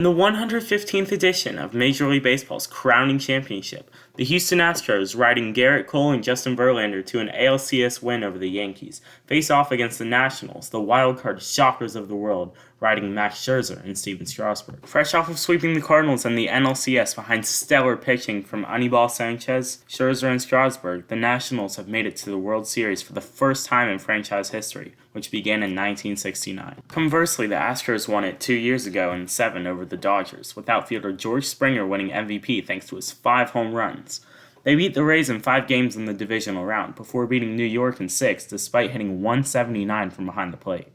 In the 115th edition of Major League Baseball's crowning championship, the Houston Astros, riding Garrett Cole and Justin Verlander to an ALCS win over the Yankees, face off against the Nationals, the wildcard shockers of the world, riding Max Scherzer and Steven Strasburg. Fresh off of sweeping the Cardinals in the NLCS behind stellar pitching from Anibal Sanchez, Scherzer, and Strasburg, the Nationals have made it to the World Series for the first time in franchise history, which began in 1969. Conversely, the Astros won it 2 years ago in 7 over the Dodgers, with outfielder George Springer winning MVP thanks to his 5 home runs. They beat the Rays in 5 games in the divisional round, before beating New York in 6 despite hitting .179 from behind the plate.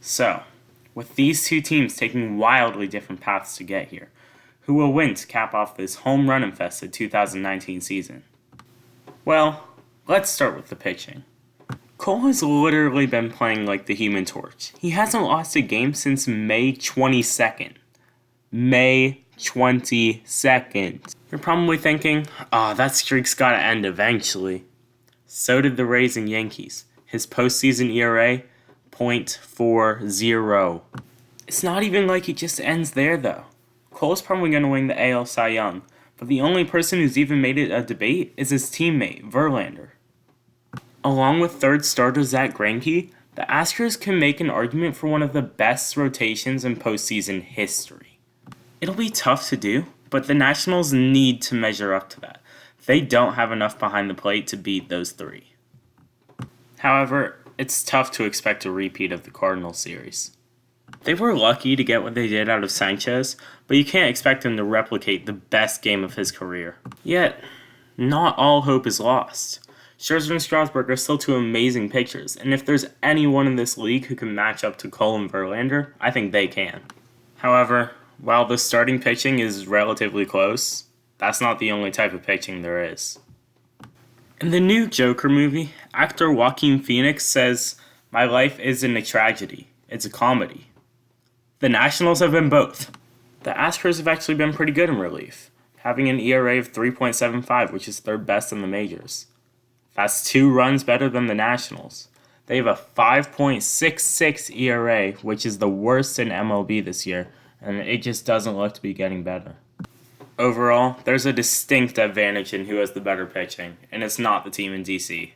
So, with these two teams taking wildly different paths to get here, who will win to cap off this home run-infested 2019 season? Well, let's start with the pitching. Cole has literally been playing like the Human Torch. He hasn't lost a game since May 22nd. May 22nd. You're probably thinking, that streak's gotta end eventually. So did the Rays and Yankees. His postseason ERA, .40. It's not even like it just ends there though. Cole's probably gonna win the AL Cy Young, but the only person who's even made it a debate is his teammate, Verlander. Along with third starter Zach Greinke, the Astros can make an argument for one of the best rotations in postseason history. It'll be tough to do, but the Nationals need to measure up to that. They don't have enough behind the plate to beat those three. However, it's tough to expect a repeat of the Cardinals series. They were lucky to get what they did out of Sanchez, but you can't expect him to replicate the best game of his career. Yet, not all hope is lost. Scherzer and Strasburg are still two amazing pitchers, and if there's anyone in this league who can match up to Cole and Verlander, I think they can. However, while the starting pitching is relatively close, that's not the only type of pitching there is. In the new Joker movie, actor Joaquin Phoenix says, "My life isn't a tragedy, it's a comedy." The Nationals have been both. The Astros have actually been pretty good in relief, having an ERA of 3.75, which is third best in the majors. That's 2 runs better than the Nationals. They have a 5.66 ERA, which is the worst in MLB this year, and it just doesn't look to be getting better. Overall, there's a distinct advantage in who has the better pitching, and it's not the team in DC.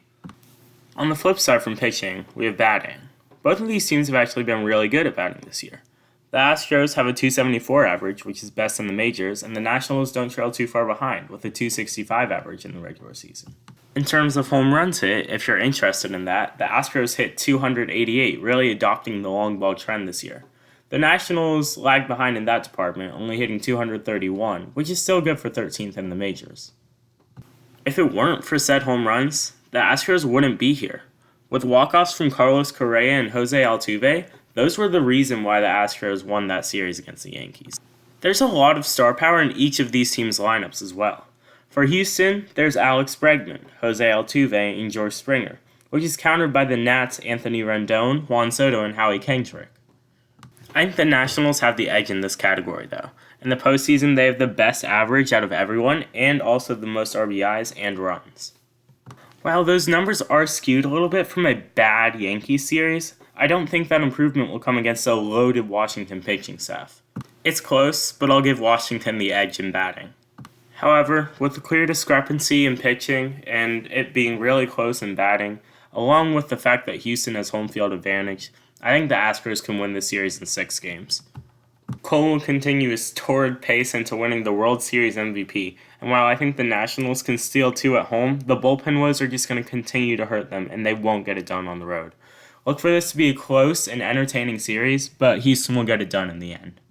On the flip side from pitching, we have batting. Both of these teams have actually been really good at batting this year. The Astros have a .274 average, which is best in the majors, and the Nationals don't trail too far behind, with a .265 average in the regular season. In terms of home runs hit, if you're interested in that, the Astros hit 288, really adopting the long ball trend this year. The Nationals lag behind in that department, only hitting 231, which is still good for 13th in the majors. If it weren't for said home runs, the Astros wouldn't be here. With walk-offs from Carlos Correa and Jose Altuve, those were the reason why the Astros won that series against the Yankees. There's a lot of star power in each of these teams' lineups as well. For Houston, there's Alex Bregman, Jose Altuve, and George Springer, which is countered by the Nats' Anthony Rendon, Juan Soto, and Howie Kendrick. I think the Nationals have the edge in this category, though. In the postseason, they have the best average out of everyone, and also the most RBIs and runs. While those numbers are skewed a little bit from a bad Yankees series, I don't think that improvement will come against a loaded Washington pitching staff. It's close, but I'll give Washington the edge in batting. However, with the clear discrepancy in pitching and it being really close in batting, along with the fact that Houston has home field advantage, I think the Astros can win this series in 6 games. Cole will continue his torrid pace into winning the World Series MVP, and while I think the Nationals can steal 2 at home, the bullpen woes are just going to continue to hurt them, and they won't get it done on the road. Look for this to be a close and entertaining series, but Houston will get it done in the end.